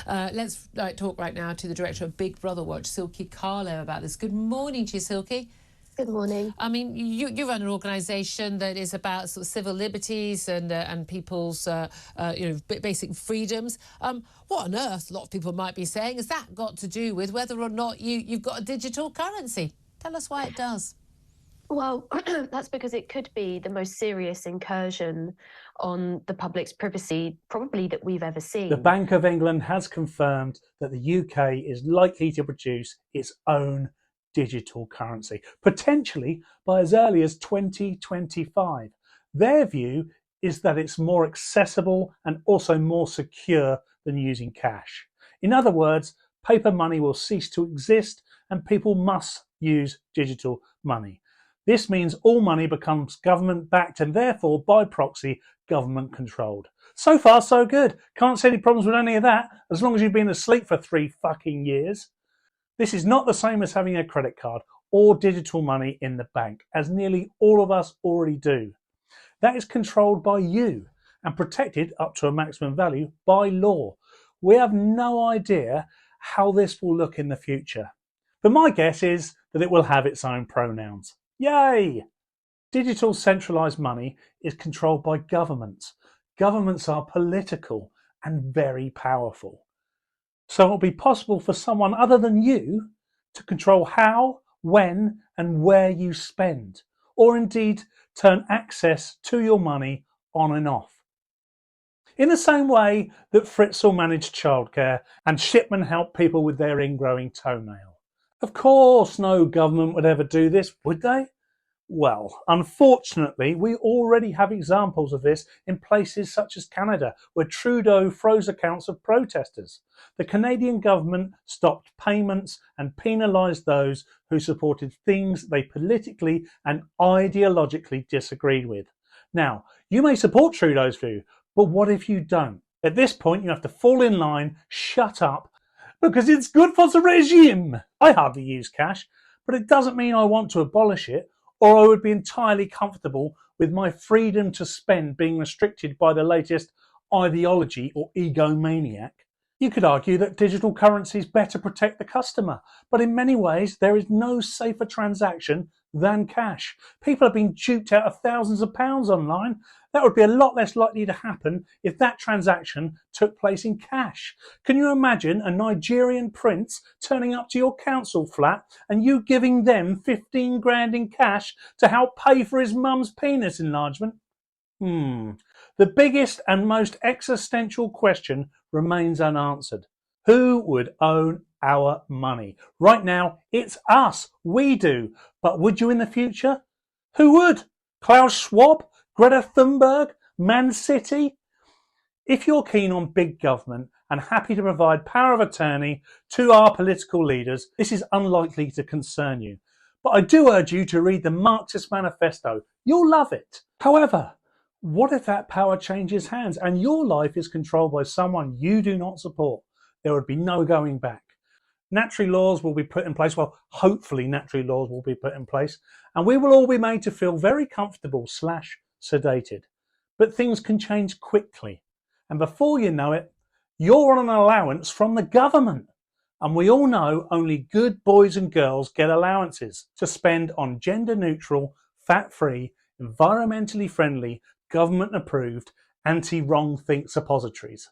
Let's talk right now to the director of Big Brother Watch, Silky Carlo, about this. Good morning to you, Silky. Good morning. I mean, you run an organisation that is about sort of civil liberties and people's basic freedoms. What on earth, a lot of people might be saying, has that got to do with whether or not you've got a digital currency? Tell us why it does. Well, that's because it could be the most serious incursion on the public's privacy probably that we've ever seen. The Bank of England has confirmed that the UK is likely to produce its own digital currency, potentially by as early as 2025. Their view is that it's more accessible and also more secure than using cash. In other words, paper money will cease to exist and people must use digital money. This means all money becomes government-backed and therefore, by proxy, government-controlled. So far, so good. Can't see any problems with any of that, as long as you've been asleep for 3 fucking years. This is not the same as having a credit card or digital money in the bank, as nearly all of us already do. That is controlled by you and protected up to a maximum value by law. We have no idea how this will look in the future, but my guess is that it will have its own pronouns. Yay! Digital centralised money is controlled by governments. Governments are political and very powerful. So it will be possible for someone other than you to control how, when and where you spend, or indeed turn access to your money on and off. In the same way that Fritzl managed childcare and Shipman helped people with their ingrowing toenail. Of course, no government would ever do this, would they? Well, unfortunately, we already have examples of this in places such as Canada, where Trudeau froze accounts of protesters. The Canadian government stopped payments and penalised those who supported things they politically and ideologically disagreed with. Now, you may support Trudeau's view, but what if you don't? At this point, you have to fall in line, shut up, because it's good for the regime. I hardly use cash, but it doesn't mean I want to abolish it, or I would be entirely comfortable with my freedom to spend being restricted by the latest ideology or egomaniac. You could argue that digital currencies better protect the customer, but in many ways there is no safer transaction than cash. People have been duped out of thousands of pounds online. That would be a lot less likely to happen if that transaction took place in cash. Can you imagine a Nigerian prince turning up to your council flat and you giving them 15 grand in cash to help pay for his mum's penis enlargement? The biggest and most existential question remains unanswered. Who would own our money? Right now, it's us. We do. But would you in the future? Who would? Klaus Schwab? Greta Thunberg? Man City? If you're keen on big government and happy to provide power of attorney to our political leaders, this is unlikely to concern you. But I do urge you to read the Marxist Manifesto. You'll love it. However, what if that power changes hands and your life is controlled by someone you do not support? There would be no going back. Naturally laws will be put in place. Well, hopefully naturally laws will be put in place, and we will all be made to feel very comfortable / sedated. But things can change quickly. And before you know it, you're on an allowance from the government. And we all know only good boys and girls get allowances to spend on gender neutral, fat-free, environmentally friendly, government approved, anti-wrong think suppositories.